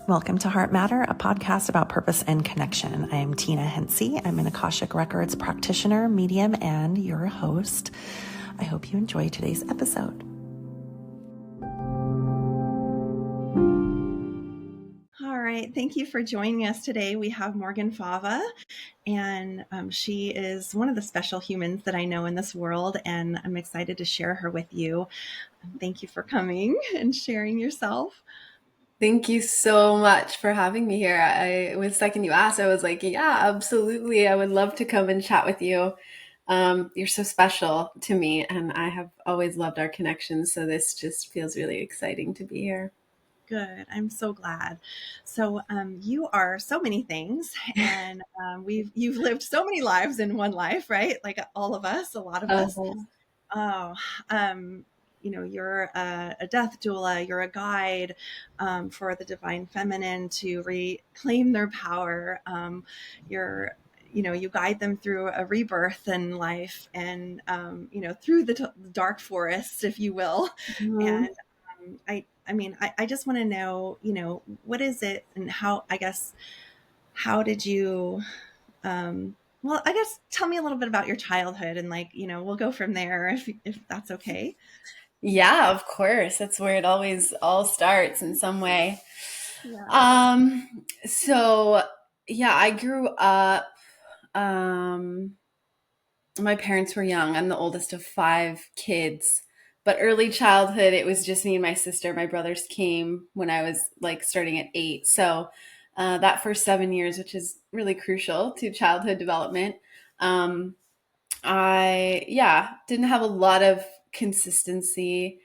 Welcome to Heart Matter, a podcast about purpose and connection. I am Tina Hensey. I'm an Akashic Records practitioner, medium, and your host. I hope you enjoy today's episode. All right. Thank you for joining us today. We have Morgan Fava, and she is one of the special humans that I know in this world, and I'm excited to share her with you. Thank you for coming and sharing yourself. Thank you so much for having me here. The second you asked, I was like, yeah, absolutely. I would love to come and chat with you. You're so special to me, and I have always loved our connections. So this just feels really exciting to be here. Good. I'm so glad. So you are so many things, and you've lived so many lives in one life, right? Like all of us, a lot of us. Oh, you're a death doula, you're a guide for the Divine Feminine to reclaim their power. You guide them through a rebirth in life and, through the dark forest, if you will. Mhm. And I just want to know, what is it and how did you, tell me a little bit about your childhood and we'll go from there if that's okay. Yeah, of course. That's where it always all starts in some way. Yeah. So yeah, I grew up, um, my parents were young. I'm the oldest of 5 kids, but early childhood, it was just me and my sister. My brothers came when I was like starting at 8. So that first 7 years, which is really crucial to childhood development, um, I didn't have a lot of consistency.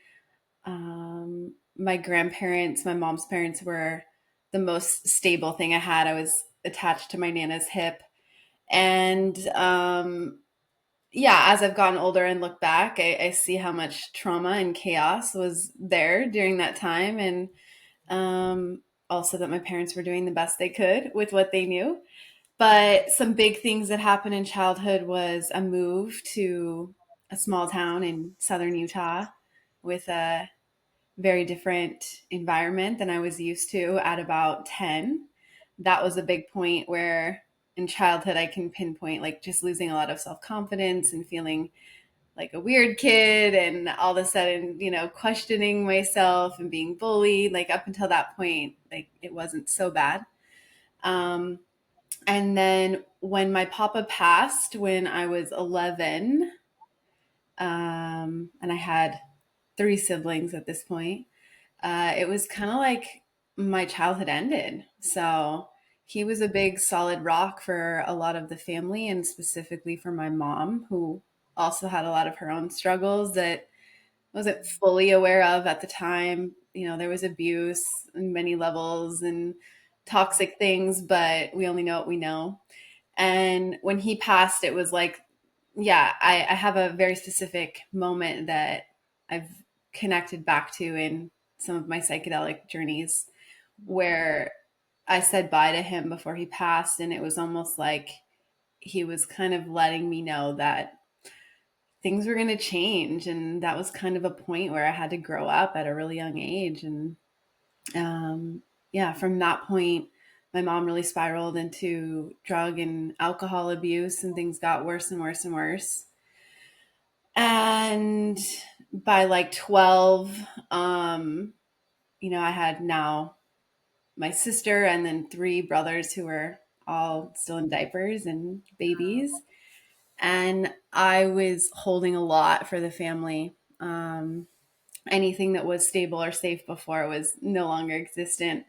My grandparents, my mom's parents were the most stable thing I had. I was attached to my Nana's hip. And as I've gotten older and look back, I see how much trauma and chaos was there during that time. And also that my parents were doing the best they could with what they knew. But some big things that happened in childhood was a move to a small town in southern Utah with a very different environment than I was used to at about 10. That was a big point where in childhood I can pinpoint like just losing a lot of self-confidence and feeling like a weird kid, and all of a sudden, questioning myself and being bullied. Like up until that point, like it wasn't so bad. Um, and then when my papa passed when I was 11, and I had 3 siblings at this point, it was kind of like my childhood ended. So he was a big solid rock for a lot of the family, and specifically for my mom, who also had a lot of her own struggles that I wasn't fully aware of at the time. There was abuse in many levels and toxic things, but we only know what we know. And when he passed, it was like, I have a very specific moment that I've connected back to in some of my psychedelic journeys where I said bye to him before he passed. And it was almost like he was kind of letting me know that things were going to change. And that was kind of a point where I had to grow up at a really young age. And from that point, my mom really spiraled into drug and alcohol abuse, and things got worse and worse and worse. And by like 12, I had now my sister and then 3 brothers who were all still in diapers and babies. And I was holding a lot for the family. Anything that was stable or safe before was no longer existent.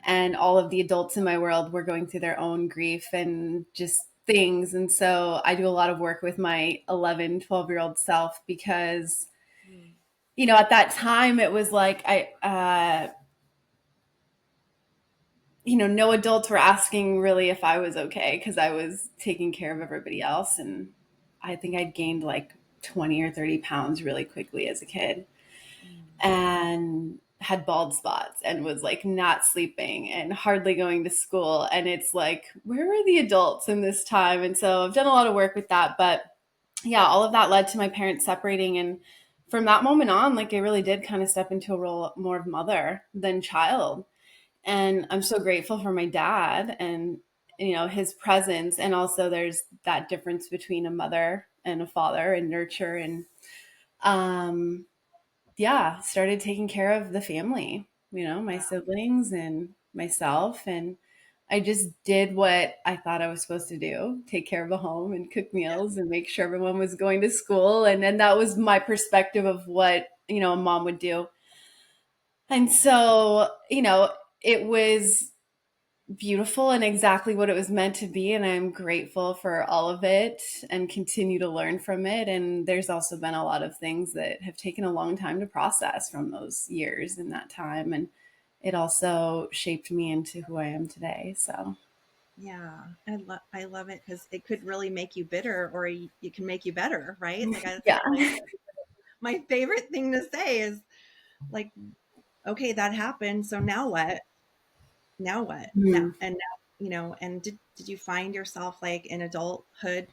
And all of the adults in my world were going through their own grief and just things. And so I do a lot of work with my 11, 12-year-old self because, at that time it was like no adults were asking really if I was okay because I was taking care of everybody else. And I think I'd gained like 20 or 30 pounds really quickly as a kid and had bald spots and was like not sleeping and hardly going to school. And it's like, where were the adults in this time? And so I've done a lot of work with that. But yeah, all of that led to my parents separating. And from that moment on, like I really did kind of step into a role more of mother than child. And I'm so grateful for my dad and, his presence. And also there's that difference between a mother and a father and nurture. And um, yeah, started taking care of the family, my siblings and myself. And I just did what I thought I was supposed to do, take care of a home and cook meals and make sure everyone was going to school. And then that was my perspective of what, a mom would do. And so, it was beautiful and exactly what it was meant to be. And I'm grateful for all of it and continue to learn from it. And there's also been a lot of things that have taken a long time to process from those years and that time. And it also shaped me into who I am today. So, Yeah, I love it because it could really make you bitter, or you can make you better, right? Like I yeah. feel like my favorite thing to say is like, okay, that happened, so now what? Now what? Now Mhm. and now, and did you find yourself like in adulthood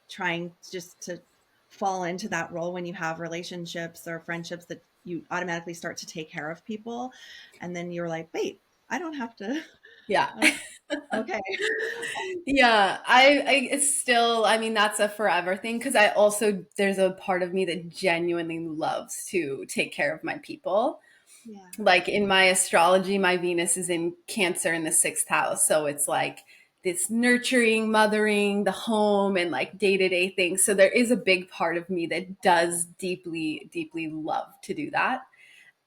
trying just to fall into that role when you have relationships or friendships that you automatically start to take care of people, and then you're like, wait, I don't have to. Yeah. I don't, okay. Yeah, it's still, I mean, that's a forever thing because I also, there's a part of me that genuinely loves to take care of my people. Yeah. Like in my astrology, my Venus is in Cancer in the sixth house. So it's like this nurturing, mothering, the home, and like day to day things. So there is a big part of me that does deeply, deeply love to do that.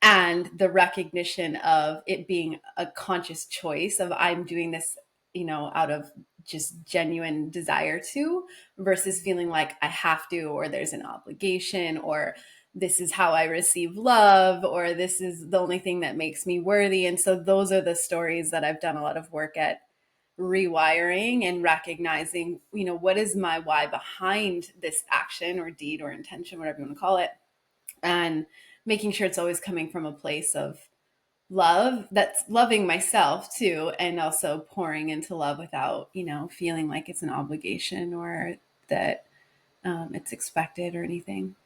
And the recognition of it being a conscious choice of I'm doing this, out of just genuine desire to, versus feeling like I have to, or there's an obligation, or this is how I receive love, or this is the only thing that makes me worthy. And so those are the stories that I've done a lot of work at rewiring and recognizing, what is my why behind this action or deed or intention, whatever you want to call it, and making sure it's always coming from a place of love, that's loving myself too, and also pouring into love without, feeling like it's an obligation or that it's expected or anything.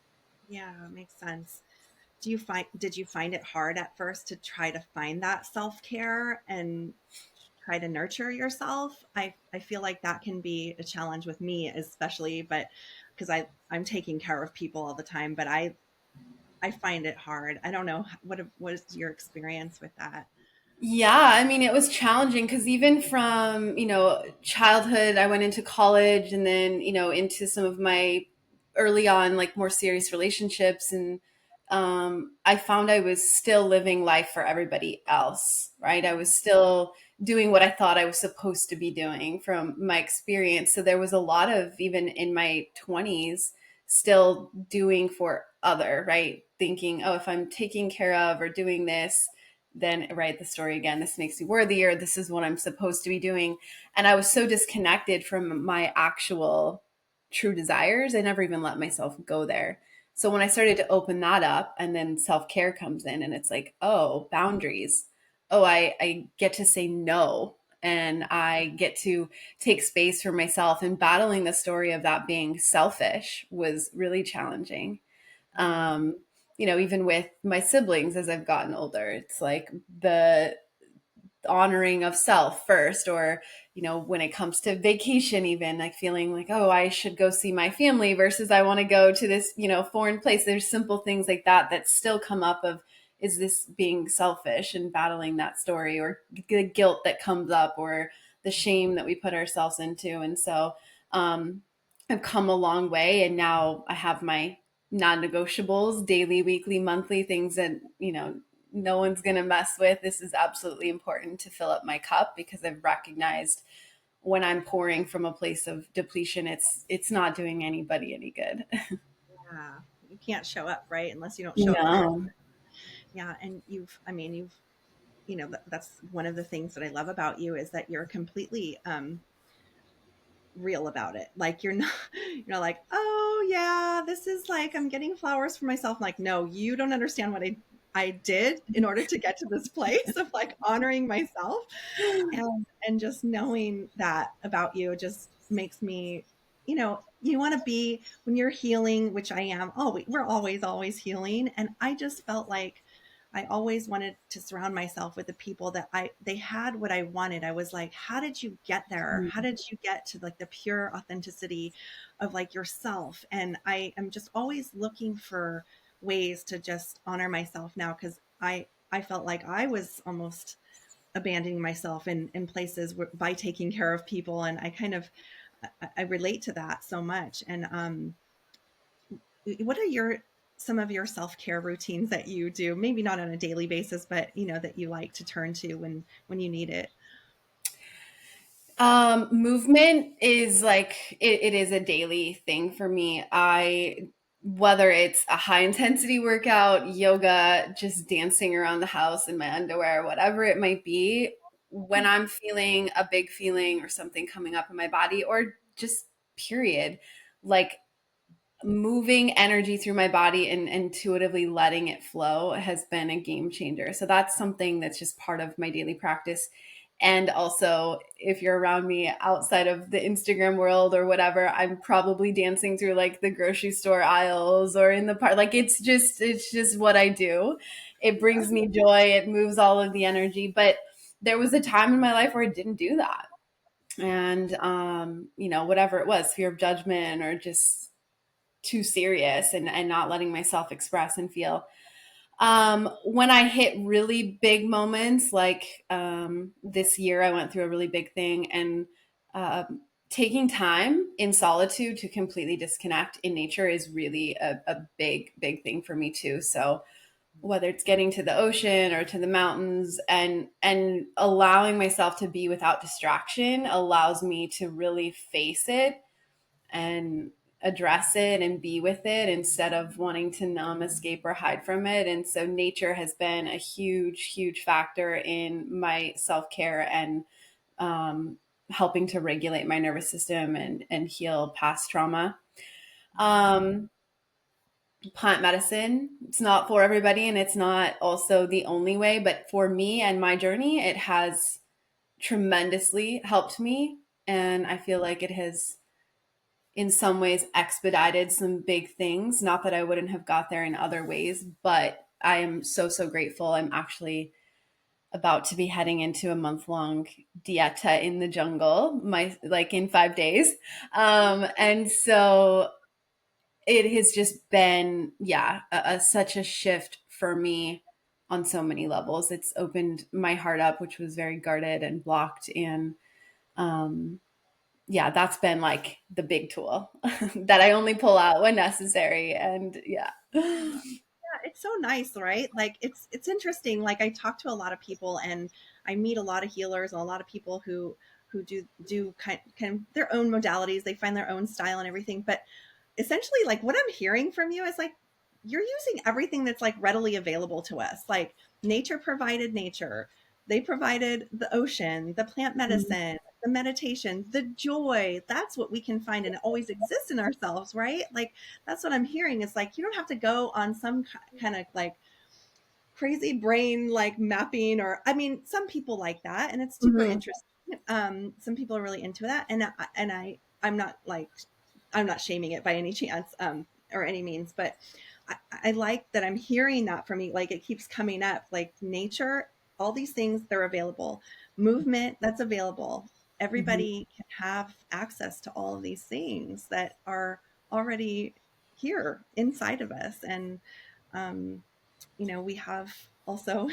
Yeah, makes sense. Did you find it hard at first to try to find that self-care and try to nurture yourself? I feel like that can be a challenge with me, especially, but because I'm taking care of people all the time, but I find it hard. I don't know what is your experience with that? Yeah, I mean, it was challenging because even from, childhood, I went into college and then, into some of my early on, like more serious relationships. And I found I was still living life for everybody else, right? I was still doing what I thought I was supposed to be doing from my experience. So there was a lot of, even in my 20s, still doing for other, right? Thinking, oh, if I'm taking care of or doing this, then write the story again. This makes me worthier. This is what I'm supposed to be doing. And I was so disconnected from my actual true desires. I never even let myself go there. So when I started to open that up and then self care comes in and it's like, oh, boundaries. Oh, I get to say no and I get to take space for myself. And battling the story of that being selfish was really challenging. um Even with my siblings as I've gotten older, it's like the honoring of self first, or when it comes to vacation, even like feeling like, oh, I should go see my family versus I want to go to this foreign place. There's simple things like that that still come up of, is this being selfish, and battling that story, or the guilt that comes up, or the shame that we put ourselves into. And so I've come a long way, and now I have my non-negotiables, daily, weekly, monthly, things that no one's going to mess with. This is absolutely important to fill up my cup, because I've recognized when I'm pouring from a place of depletion, it's not doing anybody any good. Yeah, you can't show up, right, unless you don't show up for your. No. Yeah, and that's one of the things that I love about you is that you're completely real about it. Like you're not you're not like, oh yeah, this is like I'm getting flowers for myself. I'm like, no, you don't understand what I did in order to get to this place of like honoring myself, and just knowing that about you just makes me, you want to be when you're healing, which I am. Oh, we're always healing, and I just felt like I always wanted to surround myself with the people that they had what I wanted. I was like, how did you get there? How did you get to like the pure authenticity of like yourself? And I am just always looking for ways to just honor myself now, because I felt like I was almost abandoning myself in places by taking care of people. And I kind of, I relate to that so much. And what are some of your self-care routines that you do? Maybe not on a daily basis, but that you like to turn to when you need it. Movement is like it is a daily thing for me. Whether it's a high intensity workout, yoga, just dancing around the house in my underwear, whatever it might be, when I'm feeling a big feeling or something coming up in my body, or just period, like moving energy through my body and intuitively letting it flow has been a game changer. So that's something that's just part of my daily practice. And also, if you're around me outside of the Instagram world or whatever, I'm probably dancing through like the grocery store aisles or in the park. Like it's just what I do. It brings me joy. It moves all of the energy. But there was a time in my life where I didn't do that. And whatever it was, fear of judgment or just too serious and not letting myself express and feel. When I hit really big moments, like this year, I went through a really big thing, and uh, taking time in solitude to completely disconnect in nature is really a big, big thing for me too. So whether it's getting to the ocean or to the mountains and allowing myself to be without distraction allows me to really face it and address it and be with it instead of wanting to numb, escape, or hide from it. And so nature has been a huge, huge factor in my self care and helping to regulate my nervous system and heal past trauma. Um, Plant medicine, it's not for everybody and it's not also the only way, but for me and my journey, it has tremendously helped me. And I feel like it has in some ways expedited some big things. Not that I wouldn't have got there in other ways, but I am so, so grateful. I'm actually about to be heading into a month-long dieta in the jungle, like in 5 days. And so it has just been, yeah, such a shift for me on so many levels. It's opened my heart up, which was very guarded and blocked. And yeah, that's been like the big tool that I only pull out when necessary. And yeah. Yeah, it's so nice, right? Like it's interesting. Like I talk to a lot of people and I meet a lot of healers and a lot of people who do kind of their own modalities. They find their own style and everything. But essentially, like what I'm hearing from you is like you're using everything that's like readily available to us. Like nature provided nature. They provided the ocean, the plant medicine, the meditation, the joy. That's what we can find and it always exists in ourselves, right? Like that's what I'm hearing. It's like you don't have to go on some kind of like crazy brain like mapping, or I mean some people like that and it's super Mhm. interesting. Some people are really into that, I'm not like I'm not shaming it by any chance, or any means, but I like that I'm hearing that from you. Like it keeps coming up, like nature, all these things, they're available. Movement, that's available. Mhm. Everybody can have access to all of these things that are already here inside of us. And um, we have also,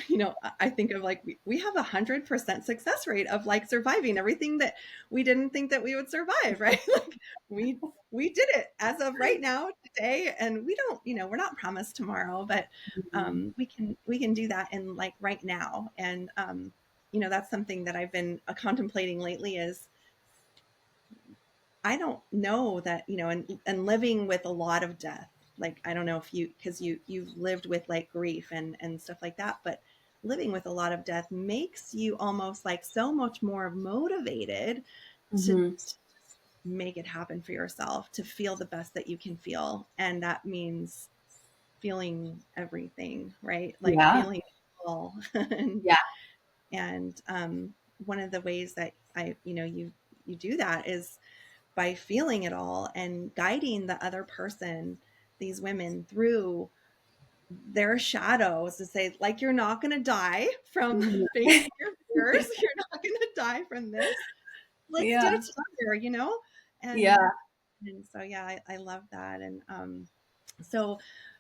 I think of like we have 100% success rate of like surviving everything that we didn't think that we would survive, right? Like we we did it as of right now today, and we don't, we're not promised tomorrow, but we can do that in like right now. And that's something that I've been contemplating lately is I don't know that, and living with a lot of death. Like, I don't know if because you've lived with like grief and stuff like that, but living with a lot of death makes you almost like so much more motivated to Mhm. make it happen for yourself, to feel the best that you can feel. And that means feeling everything, right? Like Yeah. feeling it all. and, Yeah. and one of the ways that you do that is by feeling it all and guiding the other person, these women, through their shadows to say, like, you're not going to die from Mhm. facing your fears. You're not going to die from this. Let's do Yeah. it together, you know? Yeah. And so, yeah, I love that. And, so,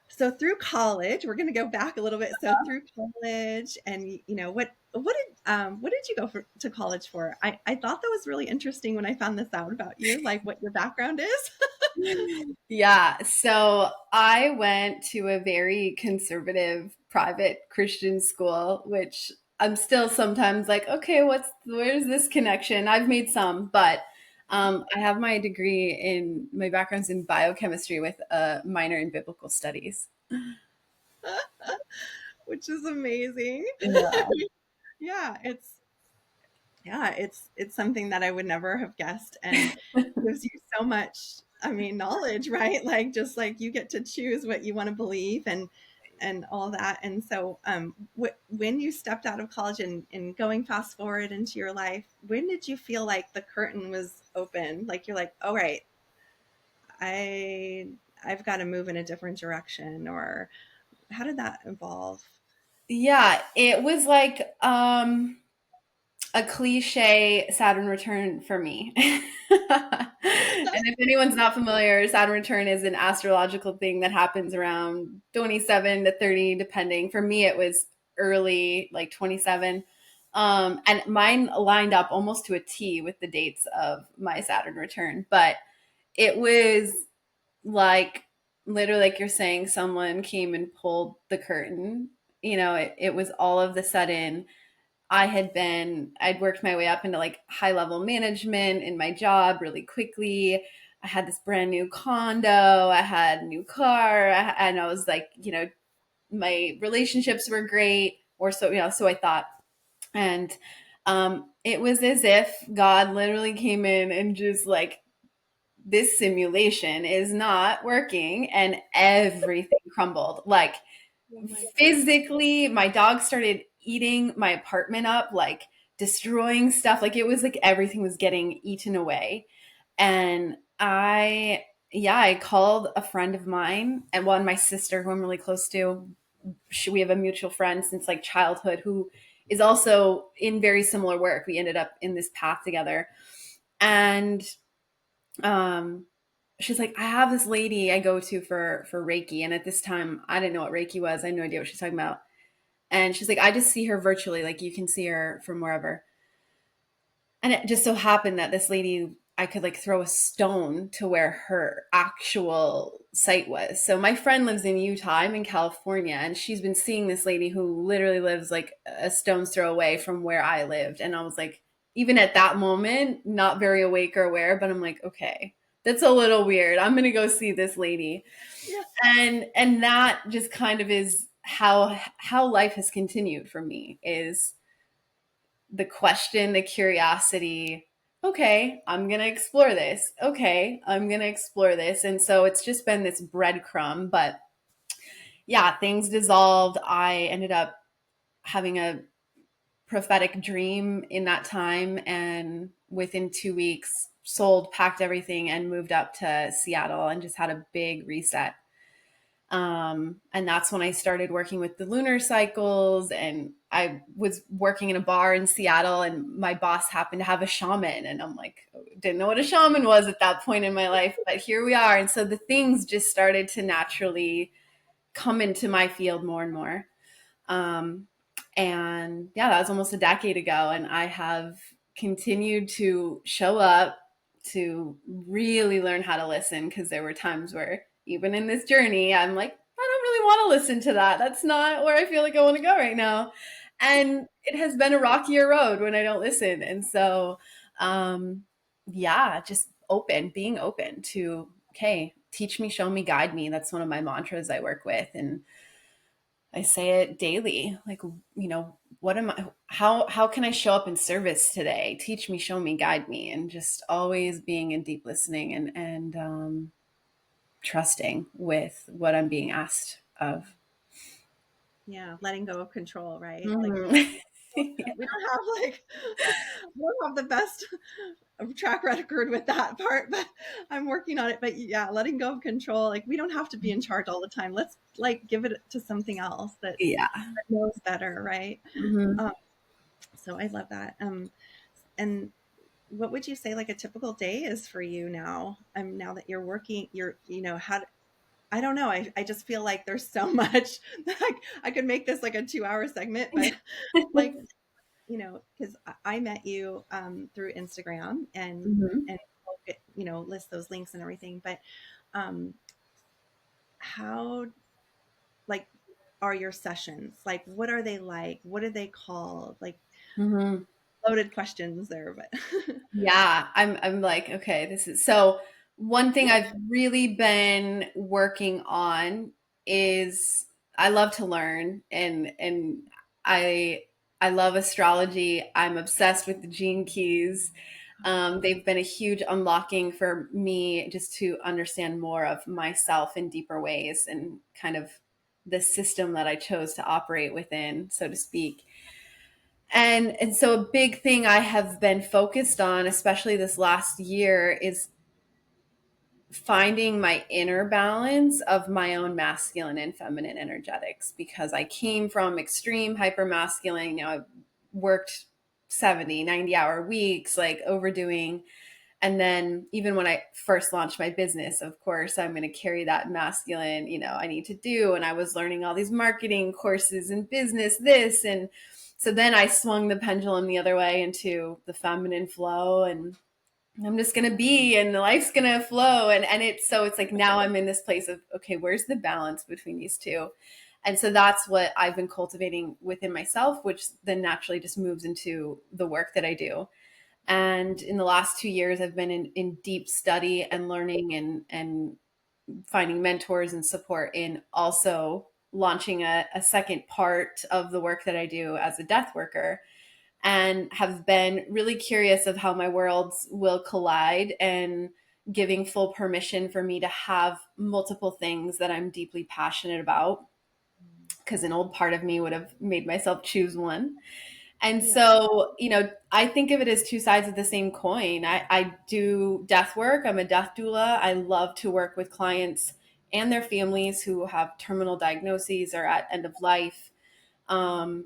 so through college, we're going to go back a little bit. So through college and, you know, what did you go to college for? I thought that was really interesting when I found this out about you, like what your background is. Yeah. So I went to a very conservative private Christian school, which I'm still sometimes like, okay, where's this connection? I've made some, but I have my degree in my background's in biochemistry with a minor in biblical studies. Which is amazing. Yeah. Yeah, it's something that I would never have guessed, and gives you so much, I mean, knowledge, right? Like, just like you get to choose what you want to believe and all that. And so when you stepped out of college and going fast forward into your life, when did you feel like the curtain was open? Like, you're like, all right, I I've got to move in a different direction, or how did that evolve? Yeah, it was like a cliche Saturn return for me. And if anyone's not familiar, Saturn return is an astrological thing that happens around 27 to 30, depending. For me, it was early, like 27. And mine lined up almost to a T with the dates of my Saturn return. But it was like literally, like you're saying, someone came and pulled the curtain. It was all of the sudden I'd worked my way up into like high level management in my job really quickly. I had this brand new condo. I had a new car. And I was like, my relationships were great, or so, so I thought. And it was as if God literally came in and just like, this simulation is not working, and everything crumbled. Like, Oh my goodness. physically, my dog started eating my apartment up, like destroying stuff. Like, it was like everything was getting eaten away. And I called a friend of mine, and my sister, who I'm really close to. We have a mutual friend since like childhood who is also in very similar work. We ended up in this path together. And um, she's like, I have this lady I go to for Reiki. And at this time, I didn't know what Reiki was. I had no idea what she's talking about. And she's like, I just see her virtually. Like, you can see her from wherever. And it just so happened that this lady, I could like throw a stone to where her actual site was. So my friend lives in Utah. I'm in California. And she's been seeing this lady who literally lives like a stone's throw away from where I lived. And I was like, even at that moment, not very awake or aware, but I'm like, okay, that's a little weird. I'm going to go see this lady. Yeah. And that just kind of is how life has continued for me, is the question, the curiosity. Okay, I'm going to explore this. Okay, I'm going to explore this. And so it's just been this breadcrumb. But yeah, things dissolved. I ended up having a prophetic dream in that time. And within 2 weeks, sold, packed everything, and moved up to Seattle and just had a big reset. And that's when I started working with the lunar cycles. And I was working in a bar in Seattle, and my boss happened to have a shaman. And I'm like, didn't know what a shaman was at that point in my life, but here we are. And so the things just started to naturally come into my field more and more. Um, and yeah, that was almost a decade ago. And I have continued to show up, to really learn how to listen, because there were times where, even in this journey, I'm like, I don't really want to listen to that. That's not where I feel like I want to go right now. And it has been a rockier road when I don't listen. And so, yeah, just being open to, okay, teach me, show me, guide me. That's one of my mantras I work with. And I say it daily. Like, what am I, how can I show up in service today? Teach me, show me, guide me. And just always being in deep listening, and trusting with what I'm being asked of. Yeah, letting go of control, right? Like, Mhm. We don't have like, we don't have the best track record with that part, but I'm working on it. But yeah, letting go of control. Like, we don't have to be in charge all the time. Let's like give it to something else Yeah. that knows better, right? Mm-hmm. Um, so I love that. And what would you say like a typical day is for you now? Now that you're working, how I don't know. I just feel like there's so much that I could make this like a 2-hour segment, but like, because I met you through Instagram Mm-hmm. and we'll get, list those links and everything. But um, how like are your sessions? Like, what are they like? What are they called? Like, Mm-hmm. loaded questions there, but Yeah, I'm like, okay, this is so one thing I've really been working on is I love to learn and I I love astrology. I'm obsessed with the gene keys. They've been a huge unlocking for me just to understand more of myself in deeper ways and kind of the system that I chose to operate within, so to speak. And so a big thing I have been focused on, especially this last year, is finding my inner balance of my own masculine and feminine energetics because I came from extreme hyper masculine. I worked 70, 90-hour weeks, like overdoing. And then even when I first launched my business, of course, I'm going to carry that masculine, I need to do. And I was learning all these marketing courses and business, this. And so then I swung the pendulum the other way into the feminine flow and I'm just going to be and life's going to flow. And it's like now I'm in this place of, okay, where's the balance between these two? And so that's what I've been cultivating within myself, which then naturally just moves into the work that I do. And in the last 2 years, I've been in deep study and learning and finding mentors and support in also launching a second part of the work that I do as a death worker and have been really curious of how my worlds will collide and giving full permission for me to have multiple things that I'm deeply passionate about because an old part of me would have made myself choose one. And yeah. so, I think of it as two sides of the same coin. I do death work. I'm a death doula. I love to work with clients and their families who have terminal diagnoses or at end of life. And,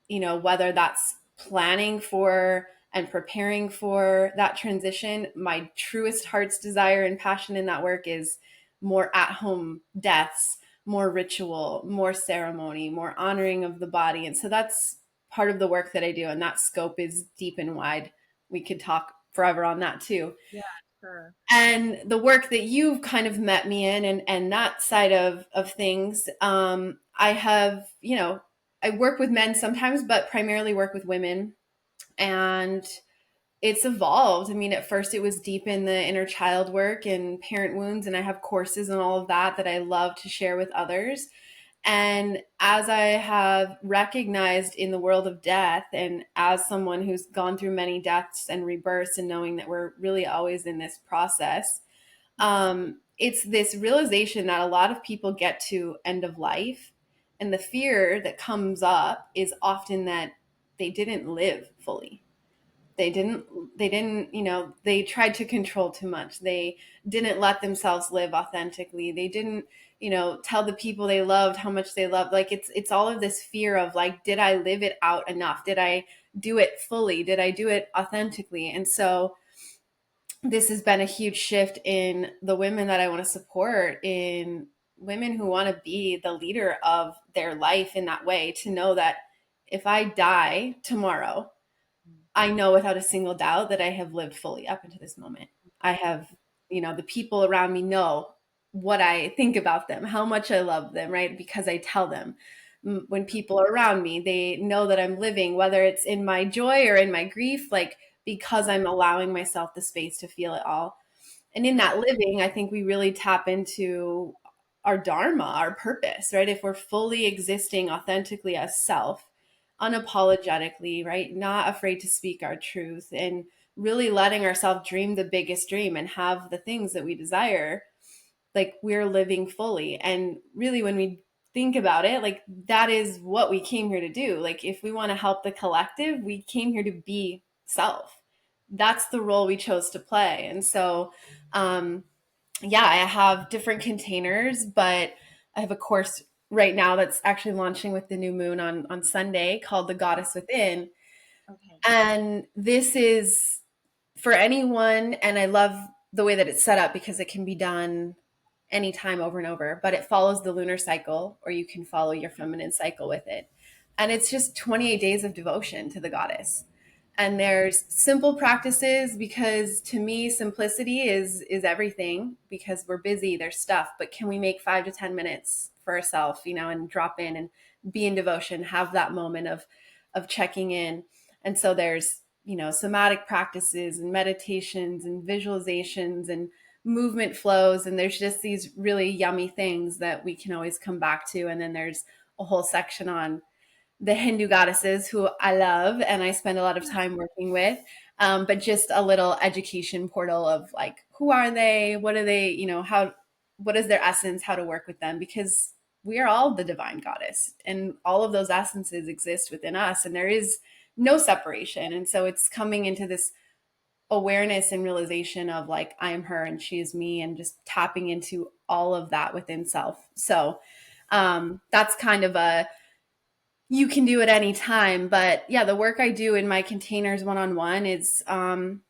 whether that's planning for and preparing for that transition, my truest heart's desire and passion in that work is more at home deaths, more ritual, more ceremony, more honoring of the body. And so that's part of the work that I do. And that scope is deep and wide. We could talk forever on that too. Yeah, sure. And the work that you've kind of met me in and that side of things, I have, I work with men sometimes, but primarily work with women. And it's evolved. I mean, at first it was deep in the inner child work and parent wounds, and I have courses and all of that that I love to share with others. And as I have recognized in the world of death, and as someone who's gone through many deaths and rebirths, and knowing that we're really always in this process, it's this realization that a lot of people get to end of life. And the fear that comes up is often that they didn't live fully. They didn't, they tried to control too much. They didn't let themselves live authentically. They didn't, tell the people they loved how much they loved. Like it's all of this fear of like, did I live it out enough? Did I do it fully? Did I do it authentically? And so this has been a huge shift in the women that I want to support, in women who want to be the leader of their life in that way, to know that if I die tomorrow, I know without a single doubt that I have lived fully up until this moment. I have, the people around me know what I think about them, how much I love them, right? Because I tell them. When people are around me, they know that I'm living, whether it's in my joy or in my grief, like because I'm allowing myself the space to feel it all. And in that living, I think we really tap into our dharma, our purpose, right? If we're fully existing authentically as self, unapologetically, right? Not afraid to speak our truth and really letting ourselves dream the biggest dream and have the things that we desire, like we're living fully. And really, when we think about it, like that is what we came here to do. Like if we want to help the collective, we came here to be self. That's the role we chose to play. And so, yeah, I have different containers, but I have a course right now that's actually launching with the new moon on Sunday called The Goddess Within. Okay. And this is for anyone. And I love the way that it's set up because it can be done anytime over and over, but it follows the lunar cycle, or you can follow your feminine cycle with it. And it's just 28 days of devotion to the goddess. And there's simple practices because to me simplicity is everything, because we're busy, there's stuff, but can we make 5 to 10 minutes for ourselves, you know, and drop in and be in devotion, have that moment of checking in. And so there's, you know, somatic practices and meditations and visualizations and movement flows, and there's just these really yummy things that we can always come back to. And then there's a whole section on the Hindu goddesses, who I love and I spend a lot of time working with, but just a little education portal of like, who are they, what are they, you know, how, what is their essence, how to work with them, because we are all the divine goddess and all of those essences exist within us, and there is no separation. And so it's coming into this awareness and realization of like, I am her and she is me, and just tapping into all of that within self. So that's kind of a, you can do it any time. But yeah, the work I do in my containers one-on-one is the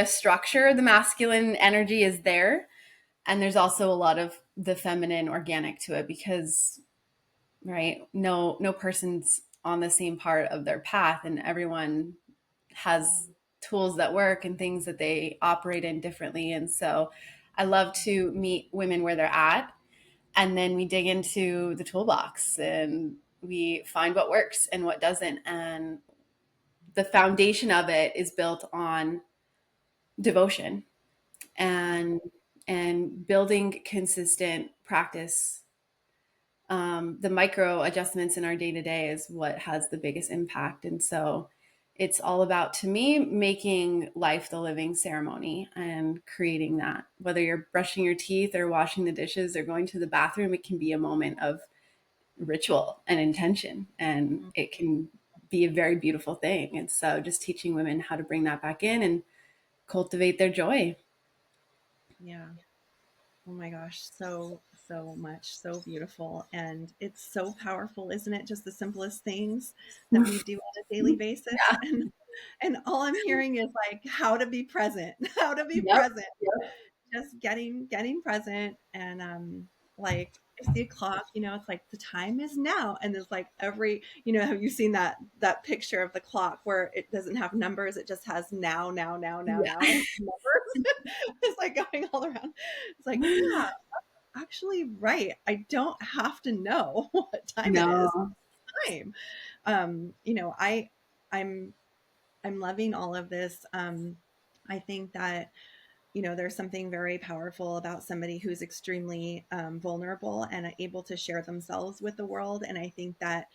structure, the masculine energy is there. And there's also a lot of the feminine organic to it because, right, no person's on the same part of their path, and everyone has tools that work and things that they operate in differently. And so I love to meet women where they're at, and then we dig into the toolbox and we find what works and what doesn't. And the foundation of it is built on devotion and building consistent practice. The micro adjustments in our day to day is what has the biggest impact. And so it's all about, to me, making life the living ceremony and creating that. Whether you're brushing your teeth or washing the dishes or going to the bathroom, it can be a moment of ritual and intention, and it can be a very beautiful thing. And so just teaching women how to bring that back in and cultivate their joy. Yeah. Oh my gosh, so much, so beautiful. And it's so powerful, isn't it? Just the simplest things that we do on a daily basis. Yeah. And all I'm hearing is like how to be present, how to be Yep. present. Yep. Just getting present. And like I see a clock, you know, it's like the time is now. And there's like every, you know, have you seen that picture of the clock where it doesn't have numbers, it just has now, now, now, now, Yeah. now, and numbers. It's like going all around. It's like, yeah, actually right. I don't have to know what time it is. No. Time. You know, I'm I'm loving all of this. I think that, you know, there's something very powerful about somebody who's extremely vulnerable and able to share themselves with the world. And I think that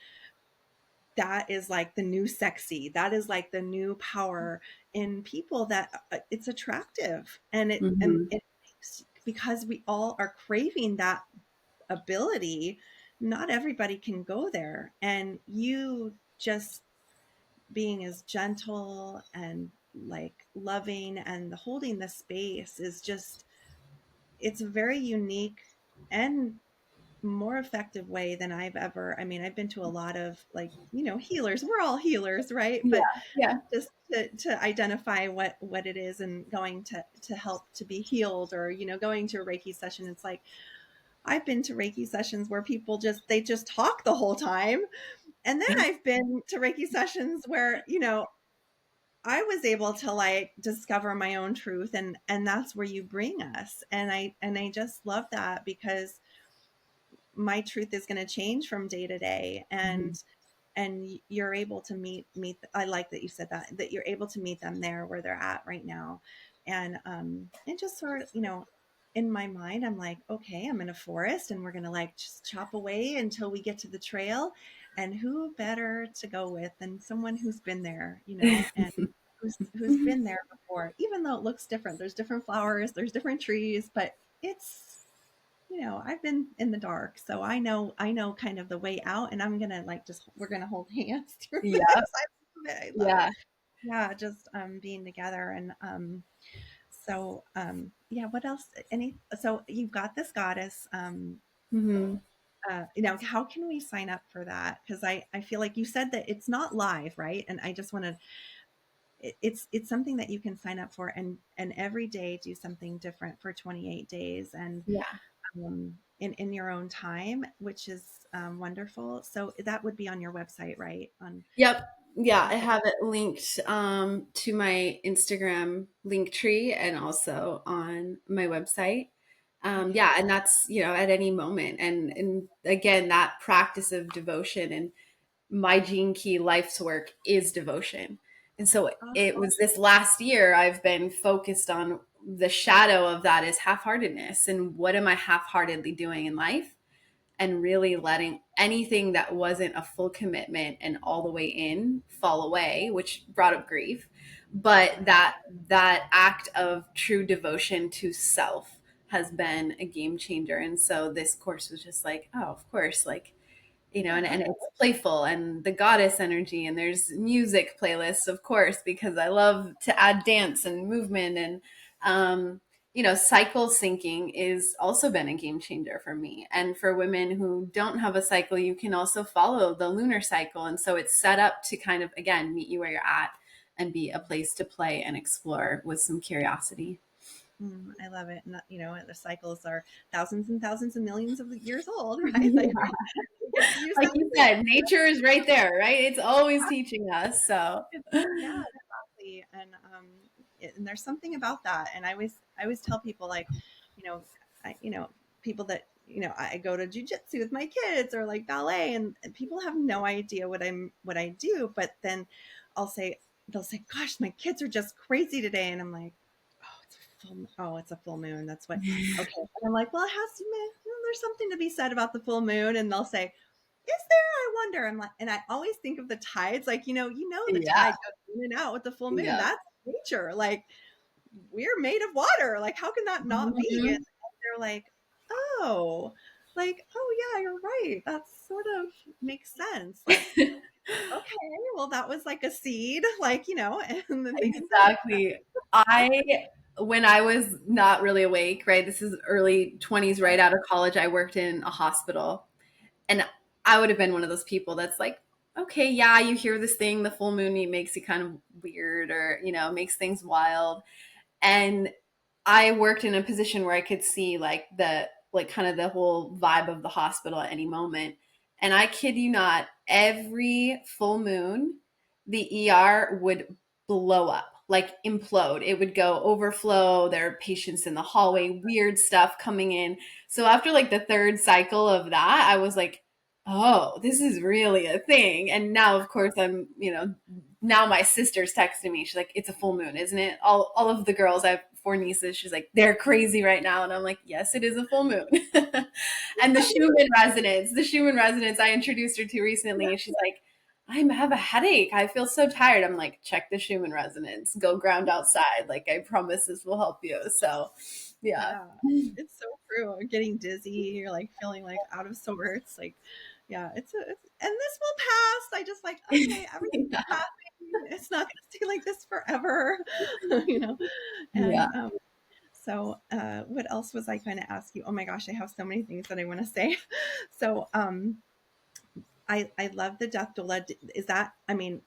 that is like the new sexy. That is like the new power in people, that it's attractive, and Mm-hmm. it makes, because we all are craving that ability. Not everybody can go there, and you just being as gentle and like loving and holding the space is just, it's a very unique and more effective way than I've ever, I mean, I've been to a lot of, like, you know, healers. We're all healers, right? Yeah. But Yeah. just to identify what it is and going to help to be healed, or, you know, going to a Reiki session, it's like I've been to Reiki sessions where people just, they just talk the whole time. And then I've been to Reiki sessions where, you know, I was able to like discover my own truth, and that's where you bring us. And I just love that, because my truth is going to change from day to day. Mm-hmm. And you're able to meet, I like that you said that you're able to meet them there where they're at right now. And just sort of, you know, in my mind I'm like, okay, I'm in a forest and we're going to like just chop away until we get to the trail. And who better to go with than someone who's been there, you know, and who's been there before, even though it looks different. There's different flowers, there's different trees, but it's I've been in the dark, so I know kind of the way out, and I'm gonna like just we're gonna hold hands through this. Yeah. I love it. I love it. Yeah. Yeah, just being together and so yeah, what else? Any so you've got this goddess Hmm. how can we sign up for that? Because I feel like you said that it's not live, right? And I just want to it's something that you can sign up for and every day do something different for 28 days and Yeah. in your own time, which is wonderful. So that would be on your website, right? On Yep. Yeah, I okay, have it linked to my Instagram link tree and also on my website. okay. Yeah, and that's, at any moment. And again, that practice of devotion and my gene key life's work is devotion. And so it Oh, was this last year I've been focused on the shadow of that is half-heartedness and what am I half-heartedly doing in life? And really letting anything that wasn't a full commitment and all the way in fall away, which brought up grief. But yeah. that act of true devotion to self has been a game changer. And so this course was just like, oh, of course, like, and Yeah. it's playful and the goddess energy, and there's music playlists, of course, because I love to add dance and movement. And cycle syncing is also been a game changer for me. And for women who don't have a cycle, you can also follow the lunar cycle, and so it's set up to kind of, again, meet you where you're at and be a place to play and explore with some curiosity. I love it. And the cycles are thousands and thousands and millions of years old, right? Like we get to use Like that you too. said, nature is right there, right? It's always teaching us. So, Yeah, exactly. And there's something about that. And I always tell people like, you know, people that, I go to jujitsu with my kids or like ballet and people have no idea what I do. But then I'll say, they'll say, gosh, my kids are just crazy today. And I'm like, it's a full moon. That's what, okay. And I'm like, well, it has to be, there's something to be said about the full moon. And they'll say, is there? I wonder. I'm like, and I always think of the tides, like, the yeah, tide goes in and out with the full moon. yeah. That's nature. Like, we're made of water. Like, how can that not be? And Mhm. they're like, oh, yeah, you're right. That sort of makes sense. Like, okay, well, that was like a seed, like, and then makes sense. Exactly. When I was not really awake, right? This is early 20s, right out of college, I worked in a hospital. And I would have been one of those people that's like, okay, yeah, you hear this thing, the full moon makes you kind of weird or, makes things wild. And I worked in a position where I could see like kind of the whole vibe of the hospital at any moment. And I kid you not, every full moon, the ER would blow up, like implode. It would go overflow. There are patients in the hallway, weird stuff coming in. So after like the third cycle of that, I was like, oh, this is really a thing. And now, of course, now my sister's texting me. She's like, it's a full moon, isn't it? All of the girls, I have four nieces. She's like, they're crazy right now. And I'm like, yes, it is a full moon. And the Schumann resonance, I introduced her to recently. And she's like, I have a headache. I feel so tired. I'm like, check the Schumann resonance. Go ground outside. Like, I promise this will help you. So, yeah. Yeah, it's so true. Getting dizzy, you're like feeling like out of sorts. Like, yeah, and this will pass. I just like, okay, everything's Yeah. passing. It's not going to stay like this forever, you know. And Yeah. what else was I going to ask you? Oh my gosh, I have so many things that I want to say. So, I love the death doula. Is that? I mean,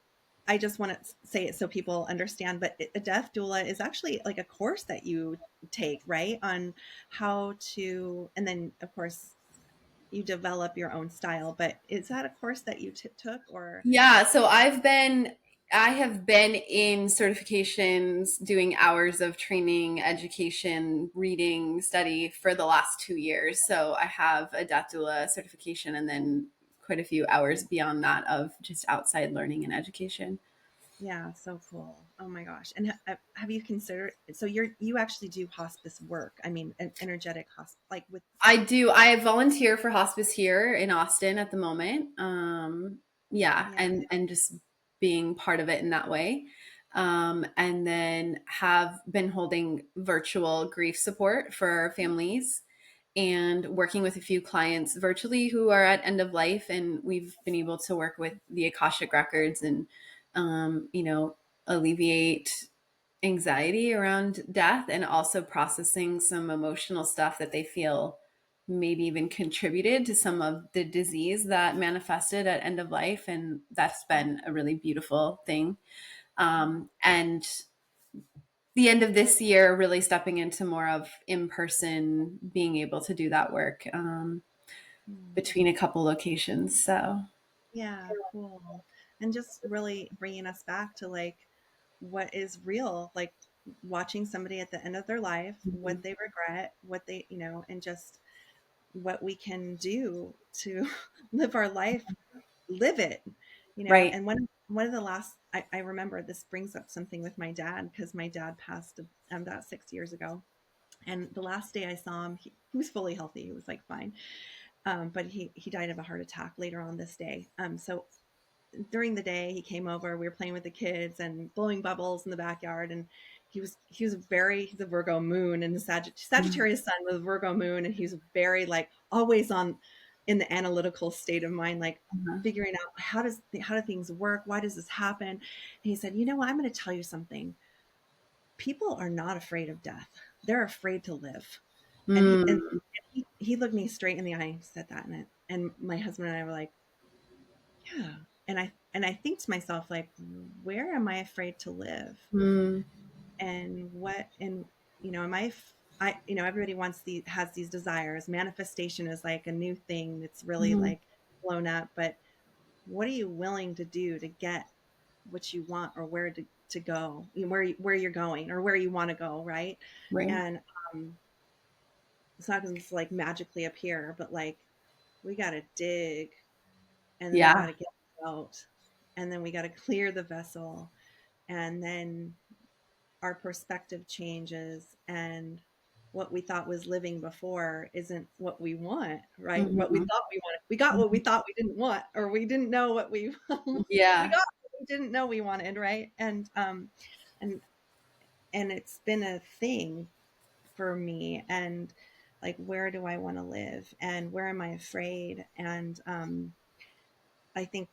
I just want to say it so people understand. But a death doula is actually like a course that you take, right, on how to, and then of course you develop your own style. But is that a course that you took or? Yeah, so I have been in certifications, doing hours of training, education, reading, study for the last 2 years. So I have a Death Doula certification and then quite a few hours beyond that of just outside learning and education. Yeah, so cool. Oh my gosh. And have you considered, so you actually do hospice work. I mean, an energetic hospice, like with, I do. I volunteer for hospice here in Austin at the moment. Yeah, yeah, and just being part of it in that way. And then have been holding virtual grief support for families. and working with a few clients virtually who are at end of life. And we've been able to work with the Akashic records and, you know, alleviate anxiety around death, and also processing some emotional stuff that they feel maybe even contributed to some of the disease that manifested at end of life. And that's been a really beautiful thing. And the end of this year, really stepping into more of in person, being able to do that work Mm. between a couple locations. So, Yeah, cool. And just really bringing us back to like what is real, like watching somebody at the end of their life, what mhm. they regret, what they, and just what we can do to live our life, live it, Right. and one of the last, I remember this brings up something with my dad because my dad passed about 6 years ago. And the last day I saw him, he was fully healthy. He was like fine. But he died of a heart attack later on this day. So during the day he came over, we were playing with the kids and blowing bubbles in the backyard, and he's a Virgo moon and a Mhm. Sagittarius sun with a Virgo moon, and he's very like always on in the analytical state of mind, like figuring out how do things work, why does this happen. And he said, you know what, I'm going to tell you something. People are not afraid of death, they're afraid to live. And Mm, he looked me straight in the eye and said that, and my husband and I were like, yeah. And I think to myself, like, where am I afraid to live? mm, And what and am everybody has these desires. Manifestation is like a new thing that's really mhm. like blown up, but what are you willing to do to get what you want, or where to go, where you're going or where you want to go, right? Right. And it's not going to like magically appear, but like we got to dig, and then we got Yeah. to get out, and then we got to clear the vessel, and then our perspective changes, and what we thought was living before isn't what we want, right? What we Mhm. thought we wanted, we got what we thought we didn't want, or we didn't know what we we Yeah. got what we didn't know we wanted, right? And and it's been a thing for me. And like, where do I want to live, and where am I afraid? And I think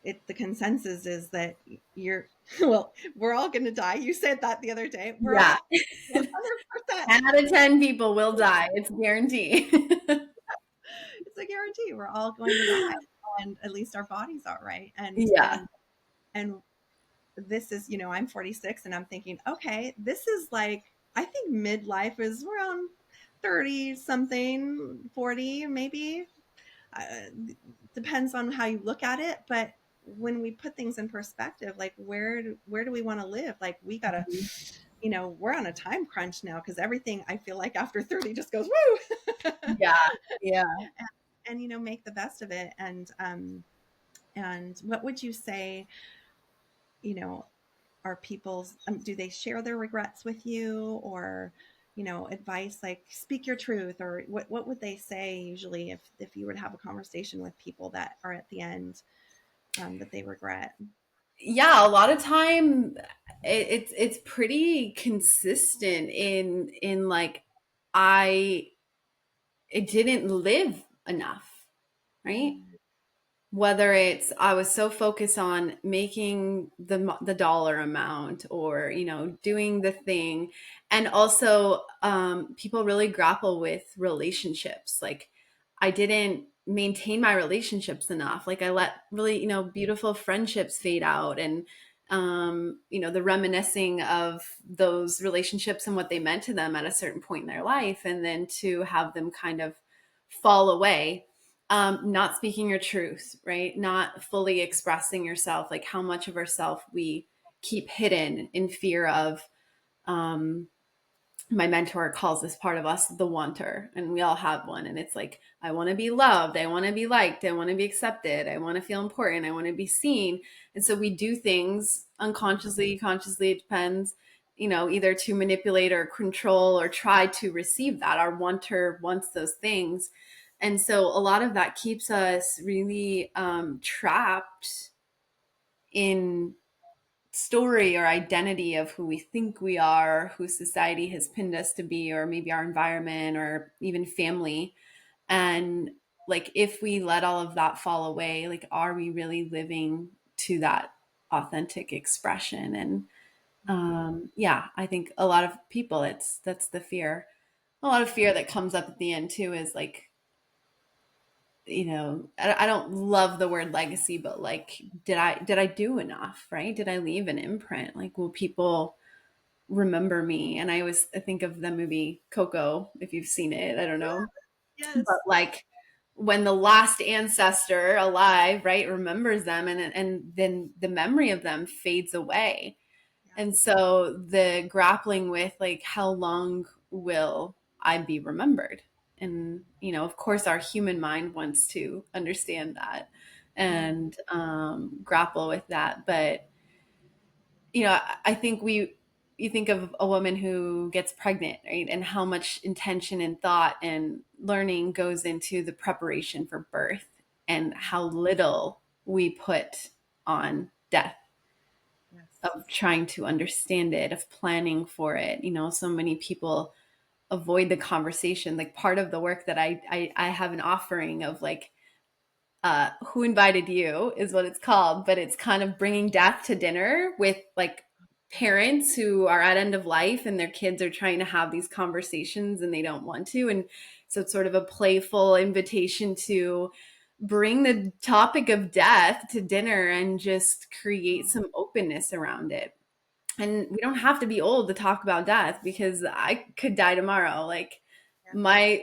the consensus is that you're well, we're all going to die. You said that the other day. We're Yeah. all 100%. 10 out of 10 people will die. It's a guarantee. It's a guarantee. We're all going to die, and at least our bodies are, right. And Yeah. and and this is, I'm 46, and I'm thinking, okay, this is like, I think midlife is around 30 something, 40 maybe. uh, Depends on how you look at it, but when we put things in perspective, like, where do we want to live? Like, we gotta, Mhm. we're on a time crunch now, because everything, I feel like, after 30 just goes woo. Yeah. Yeah. And make the best of it. And what would you say, you know are people's, do they share their regrets with you, or advice like speak your truth, or what would they say usually if you were to have a conversation with people that are at the end, that they regret? Yeah, a lot of time it's pretty consistent in like I it didn't live enough, right? Mm, Whether it's I was so focused on making the dollar amount, or doing the thing. And also people really grapple with relationships. Like I didn't maintain my relationships enough. Like I let really beautiful friendships fade out, and the reminiscing of those relationships and what they meant to them at a certain point in their life, and then to have them kind of fall away. Not speaking your truth, right? Not fully expressing yourself, like how much of ourself we keep hidden in fear of. Um, my mentor calls this part of us the wanter, and we all have one. And it's like, I want to be loved, I want to be liked, I want to be accepted, I want to feel important, I want to be seen. And so we do things unconsciously, consciously, it depends, either to manipulate or control or try to receive that. Our wanter wants those things. And so a lot of that keeps us really trapped in story or identity of who we think we are, who society has pinned us to be, or maybe our environment or even family. And like, if we let all of that fall away, like, are we really living to that authentic expression? And yeah, I think a lot of people, that's the fear. A lot of fear that comes up at the end too is like, I don't love the word legacy, but like, did I do enough, right? Did I leave an imprint? Like, will people remember me? And I think of the movie Coco, if you've seen it. I don't know, but Yes. like, when the last ancestor alive, right, remembers them, and then the memory of them fades away. Yeah. And so the grappling with like, how long will I be remembered? And, of course, our human mind wants to understand that and grapple with that. But, I think you think of a woman who gets pregnant, right? And how much intention and thought and learning goes into the preparation for birth, and how little we put on death, Yes. of trying to understand it, of planning for it. So many people avoid the conversation. Like, part of the work that I have an offering of, like, who invited you is what it's called, but it's kind of bringing death to dinner with like parents who are at end of life and their kids are trying to have these conversations and they don't want to. And so it's sort of a playful invitation to bring the topic of death to dinner and just create Oh, some openness around it. And we don't have to be old to talk about death, because I could die tomorrow. Like, yes.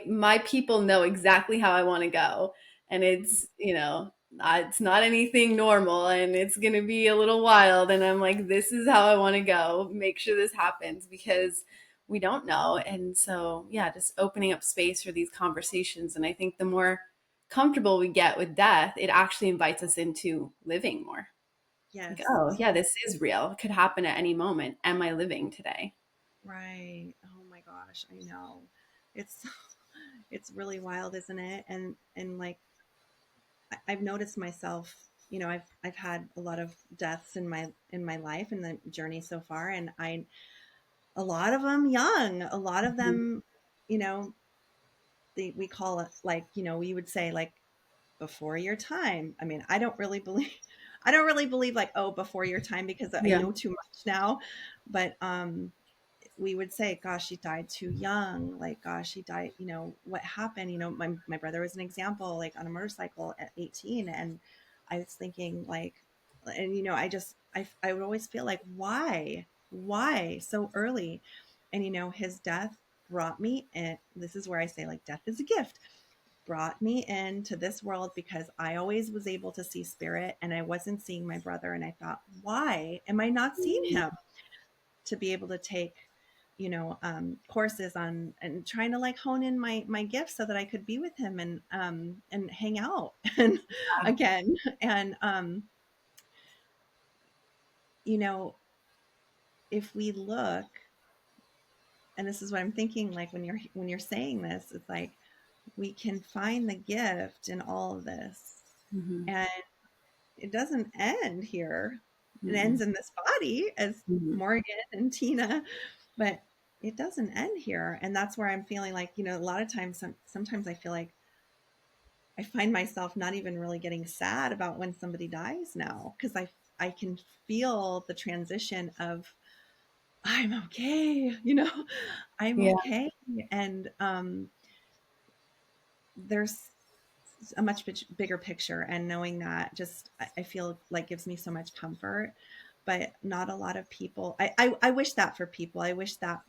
my people know exactly how I want to go, and it's not anything normal, and it's going to be a little wild, and I'm like, this is how I want to go. Make sure this happens, because we don't know. And so, yeah, just opening up space for these conversations. And I think the more comfortable we get with death, it actually invites us into living more. Like, Yes. oh, Oh, yeah, this is real. It could happen at any moment. Am I living today? right. Oh my gosh, I know. It's it's really wild, isn't it? And like I've noticed myself, I've had a lot of deaths in my life and the journey so far, and a lot of them young, a lot of Mhm. them, you know, we call it like, we would say like before your time. I mean, I don't really believe I don't really believe like, oh, before your time, because I Yeah. know too much now. But we would say, gosh, she died too young. Like, gosh, she died, what happened? My brother was an example, like on a motorcycle at 18. And I was thinking like, and I would always feel like, why so early? And, his death brought me, and this is where I say like, death is a gift, brought me into this world, because I always was able to see spirit and I wasn't seeing my brother. And I thought, why am I not seeing him? To be able to take, courses on and trying to like hone in my gifts so that I could be with him and hang out and again. And you know, if we look, and this is what I'm thinking, like when you're saying this, it's like we can find the gift in all of this. Hmm. And it doesn't end here. It Hmm. ends in this body as Hmm. Morgan and Tina, but it doesn't end here. And that's where I'm feeling like, a lot of times, sometimes I feel like I find myself not even really getting sad about when somebody dies now, because I can feel the transition of I'm okay, I'm Yeah. okay. And there's a much bigger picture, and knowing that just I feel like gives me so much comfort. But not a lot of people, I wish that for people. I wish that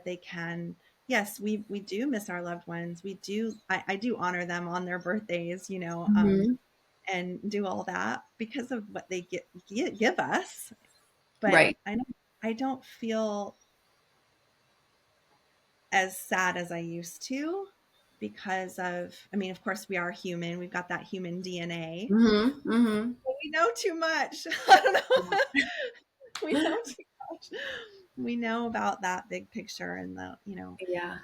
they can, yes, we do miss our loved ones, we do, I do honor them on their birthdays, Hmm. and do all that because of what they give us. But Right. I don't feel as sad as I used to, because I mean, of course, we are human. We've got that human DNA. Hmm. Hmm. But we know too much. I don't know. We know too much. We know about that big picture and Yeah.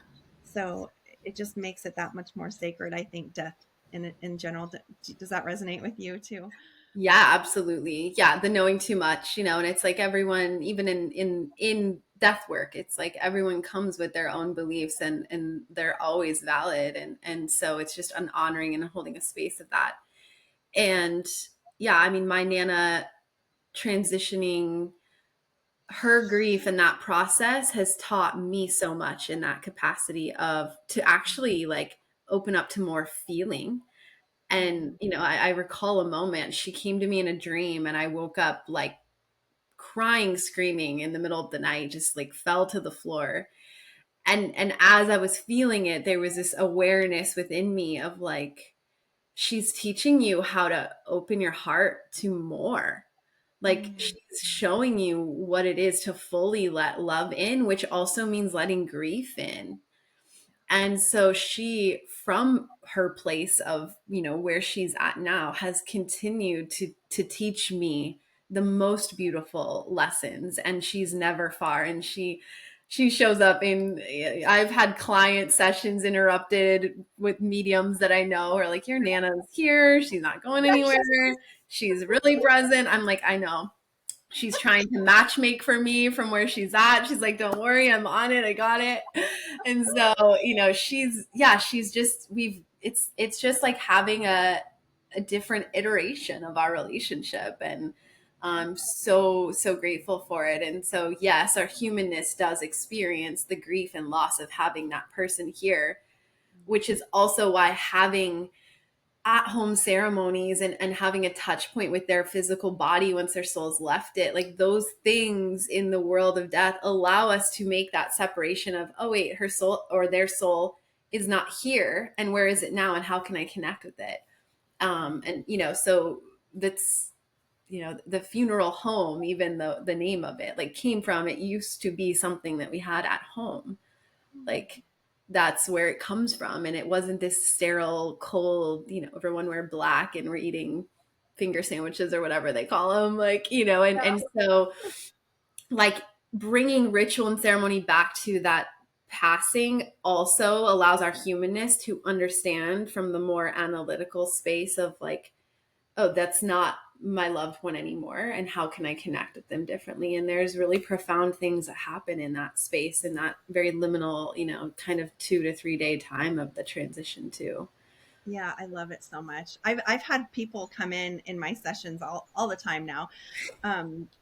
so it just makes it that much more sacred, I think, death in general. Does that resonate with you too? Yeah, absolutely. Yeah, the knowing too much, and it's like everyone, even in death work, it's like everyone comes with their own beliefs, and they're always valid, and so it's just an honoring and holding a space of that. And yeah, I mean, my Nana transitioning, her grief and that process has taught me so much in that capacity of to actually like open up to more feeling. And, I recall a moment she came to me in a dream and I woke up like crying, screaming in the middle of the night, just like fell to the floor. And as I was feeling it, there was this awareness within me of like, she's teaching you how to open your heart to more. Like Mm, she's showing you what it is to fully let love in, which also means letting grief in. And so she, from her place of, where she's at now, has continued to teach me the most beautiful lessons. And she's never far. And she shows up in, I've had client sessions interrupted with mediums that I know are like, your Nana's here. She's not going anywhere. She's really present. I'm like, I know. She's trying to match make for me from where she's at. She's like, don't worry, I'm on it. I got it. And so, she's just, it's just like having a different iteration of our relationship. And I'm so, so grateful for it. And so, yes, our humanness does experience the grief and loss of having that person here, which is also why having at home ceremonies and having a touch point with their physical body once their soul's left it, like those things in the world of death allow us to make that separation of, oh wait, her soul or their soul is not here, and where is it now, and how can I connect with it? And so that's, the funeral home, even though the name of it like came from, it used to be something that we had at home. Like that's where it comes from. And it wasn't this sterile, cold, everyone wear black and we're eating finger sandwiches or whatever they call them. Like, and so like bringing ritual and ceremony back to that passing also allows our humanness to understand from the more analytical space of like, oh, that's not my loved one anymore, and how can I connect with them differently? And there's really profound things that happen in that space, in that very liminal, kind of 2 to 3 day time of the transition too. yeah, I love it so much. I've had people come in my sessions all the time now.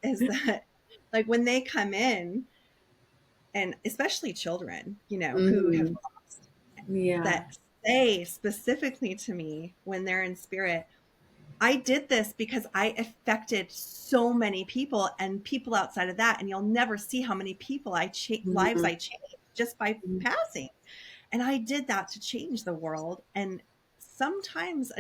Is that like when they come in, and especially children, who have Mm, yeah. that say specifically to me when they're in spirit, I did this because I affected so many people and people outside of that. And you'll never see how many people lives Mhm. I changed just by passing. And I did that to change the world. And sometimes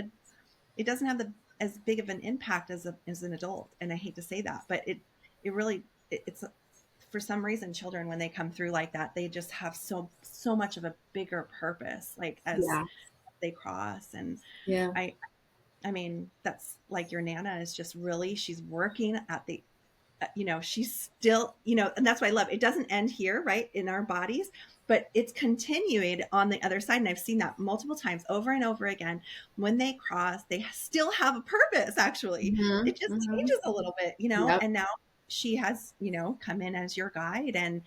it doesn't have as big of an impact as an adult. And I hate to say that, but it really, it's for some reason, children, when they come through like that, they just have so much of a bigger purpose, like as Yeah. they cross. And Yeah. I, I mean, that's like your Nana is just really, she's working at the, she's still, and that's why I love it. It doesn't end here, right, in our bodies, but it's continuing on the other side. And I've seen that multiple times over and over again. When they cross, they still have a purpose, actually. Hmm. It just Hmm. changes a little bit, Yep. and now she has, come in as your guide. And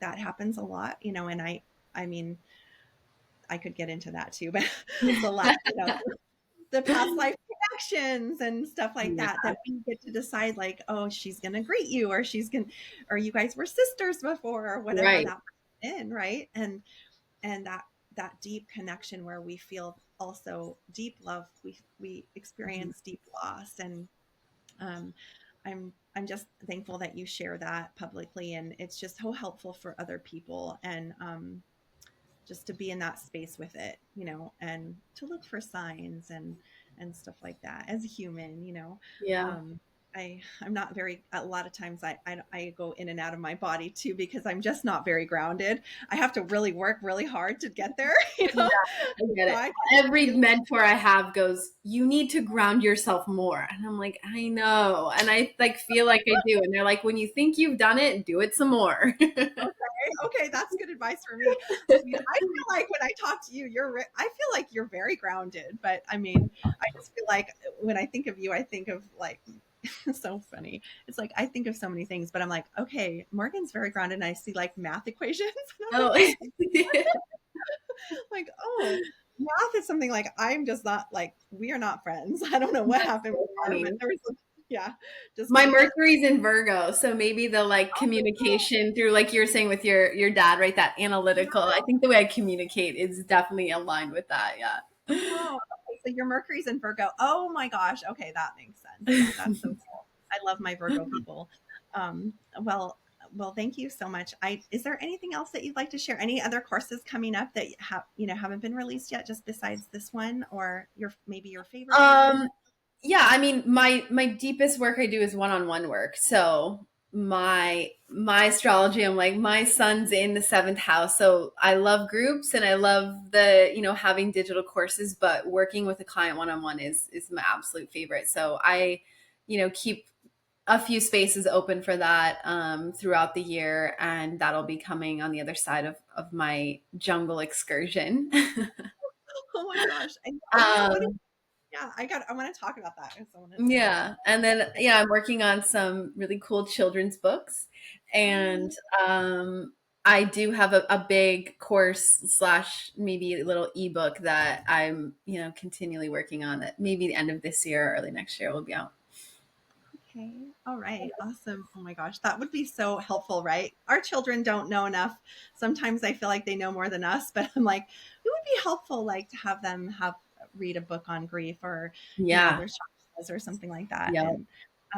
that happens a lot, and I mean, I could get into that too, but the last, the past life connections and stuff like Yeah. that we get to decide, like, oh, she's gonna greet you, or or you guys were sisters before, or whatever Right. that in, right? And that deep connection where we feel also deep love, we Mhm. experience deep loss. And um I'm just thankful that you share that publicly, and it's just so helpful for other people. And just to be in that space with it, and to look for signs and stuff like that as a human. Yeah. Um, I'm not very, a lot of times I go in and out of my body too, because I'm just not very grounded. I have to really work really hard to get there, Yeah. I get So it. I Every can, mentor I have goes, you need to ground yourself more. And I'm like, I know. And I like feel like I do. And they're like, when you think you've done it, do it some more. Okay, that's good advice for me. I mean, I feel like when I talk to you, I feel like you're very grounded, but I mean, I just feel like when I think of you, I think of like so funny. It's like I think of so many things, but I'm like, okay, Morgan's very grounded, and I see like math equations, and I'm Oh, like, oh, math is something like I'm just not like we are not friends. I don't know what happened with our, but funny. there was yeah, just My completely. Mercury's in Virgo, so maybe the like communication through, like you were saying with your dad, right? That analytical. I think the way I communicate is definitely aligned with that. Yeah. Oh, okay. So your Mercury's in Virgo. Oh my gosh. Okay, that makes sense. Yeah, that's so cool. I love my Virgo people. Um, well, well, thank you so much. Is there anything else that you'd like to share? Any other courses coming up that haven't been released yet, just besides this one, or maybe your favorite one? Um, yeah, I mean, my deepest work I do is one-on-one work. So my astrology, I'm like, my son's in the seventh house. So I love groups and I love the, having digital courses, but working with a client one-on-one is my absolute favorite. So I, keep a few spaces open for that throughout the year, and that'll be coming on the other side of my jungle excursion. Oh my gosh. What um, yeah, I want to talk about that. I just want to know more Yeah. about And then, yeah, I'm working on some really cool children's books. And that. I do have a big course slash maybe a little ebook that I'm, continually working on, that maybe the end of this year or early next year will be out. Okay. All right. Awesome. Oh my gosh. That would be so helpful, right? Our children don't know enough. Sometimes I feel like they know more than us, but I'm like, it would be helpful, like to have them read a book on grief or, Yeah. their chakras or something like that. Yeah, And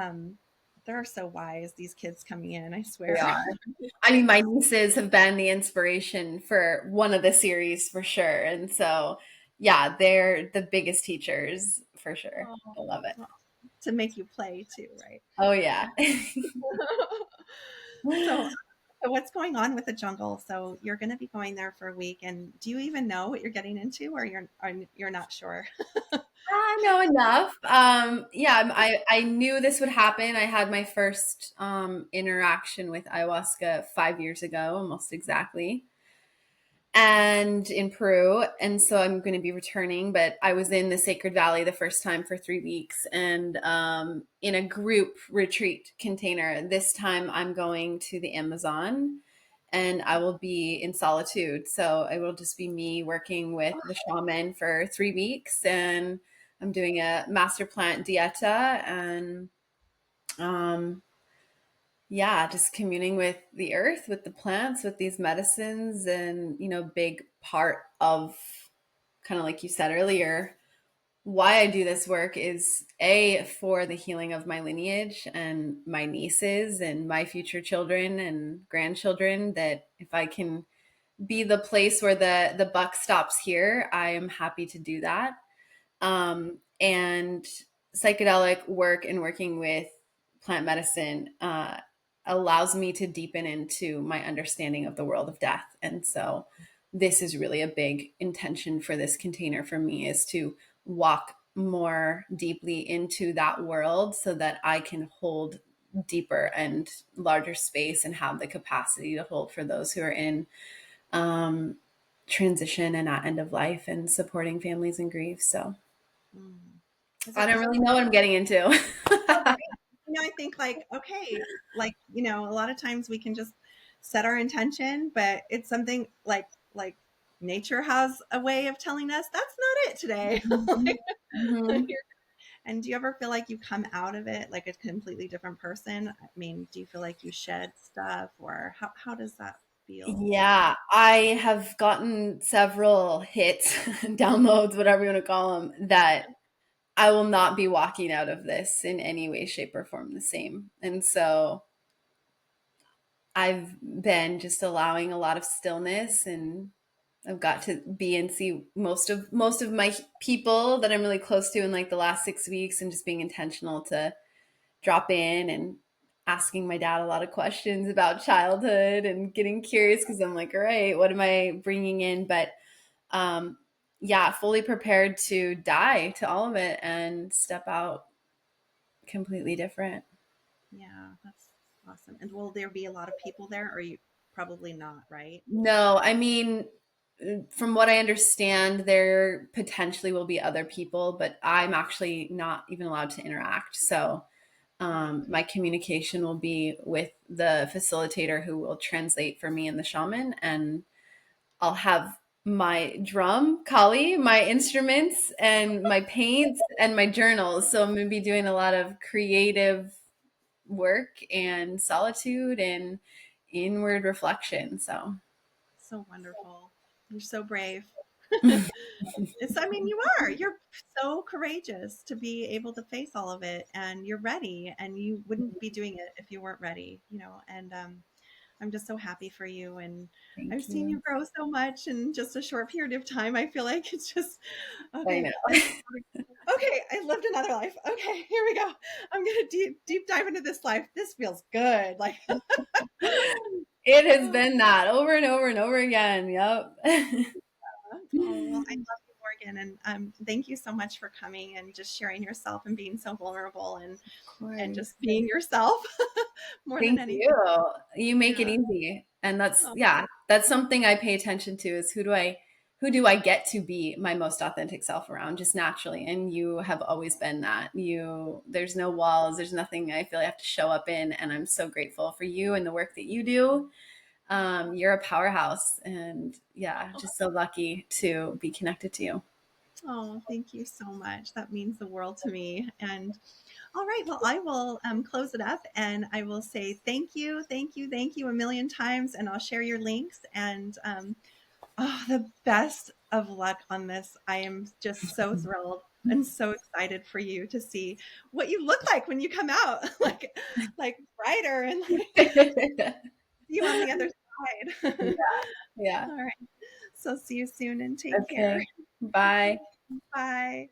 um, they're so wise, these kids coming in, I they swear. are. I mean, my nieces have been the inspiration for one of the series for sure. And so, yeah, they're the biggest teachers for sure. Oh, I love it. well, to make you play too, right? Oh, yeah. So what's going on with the jungle? So you're going to be going there for a week, and do you even know what you're getting into, or you're not sure? I know enough. Yeah, I knew this would happen. I had my first interaction with ayahuasca 5 years ago, almost exactly, and in Peru. And so I'm going to be returning. But I was in the Sacred Valley the first time for 3 weeks, and in a group retreat container. This time I'm going to the Amazon, and I will be in solitude. So it will just be me working with the shaman for 3 weeks, and I'm doing a master plant dieta, and um, yeah, just communing with the earth, with the plants, with these medicines, and big part of, kind of like you said earlier, why I do this work is A, for the healing of my lineage and my nieces and my future children and grandchildren, that if I can be the place where the buck stops here, I am happy to do that. And psychedelic work and working with plant medicine allows me to deepen into my understanding of the world of death. And so this is really a big intention for this container for me, is to walk more deeply into that world so that I can hold deeper and larger space and have the capacity to hold for those who are in um, transition and at end of life, and supporting families in grief. So Mm. I don't Is it really know what I'm getting into. oh, right? I think like, okay, like, a lot of times we can just set our intention, but it's something like nature has a way of telling us that's not it today. Like, Mhm. and do you ever feel like you come out of it like a completely different person? I mean, do you feel like you shed stuff, or how does that feel for you? Yeah, I have gotten several hits, downloads, whatever you want to call them, that I will not be walking out of this in any way, shape, or form the same. And so I've been just allowing a lot of stillness, and I've got to be and see most of my people that I'm really close to in like the last 6 weeks, and just being intentional to drop in and asking my dad a lot of questions about childhood and getting curious, because I'm like, all right, what am I bringing in? But um, yeah, fully prepared to die to all of it and step out completely different. Yeah, that's awesome. And will there be a lot of people there, or are you probably not, right? No, I mean, from what I understand, there potentially will be other people, but I'm actually not even allowed to interact. So my communication will be with the facilitator who will translate for me and the shaman, and I'll have my drum, Kali, my instruments, and my paints and my journals. So I'm going to be doing a lot of creative work and solitude and inward reflection. So So wonderful. You're so brave. It's, I mean, you are. You're so courageous to be able to face all of it, and you're ready, and you wouldn't be doing it if you weren't ready, you know, and I'm just so happy for you. And I've thank seen you you. grow so much in just a short period of time. I feel like it's just I okay. know. Okay, I lived another life. Okay, here we go. I'm gonna deep dive into this life. This feels good. Like, It has been that over and over and over again. Yep. oh well, I love you, Morgan, and thank you so much for coming and just sharing yourself and being so vulnerable Of and course. just being yourself more than Thank anything. you. You make it Yeah. easy. And that's Oh, yeah, that's something I pay attention to is who do I get to be my most authentic self around just naturally. And you have always been that. There's no walls, there's nothing I feel I have to show up in. And I'm so grateful for you and the work that you do. You're a powerhouse and yeah, just so lucky to be connected to you. oh, thank you so much. That means the world to me. And all right, well, I will close it up and I will say thank you, thank you, thank you a million times. And I'll share your links and oh, the best of luck on this. I am just so thrilled and so excited for you to see what you look like when you come out, like brighter and like you on the other Yeah. side. Yeah. All right. So see you soon and take care. Okay. Bye. Bye.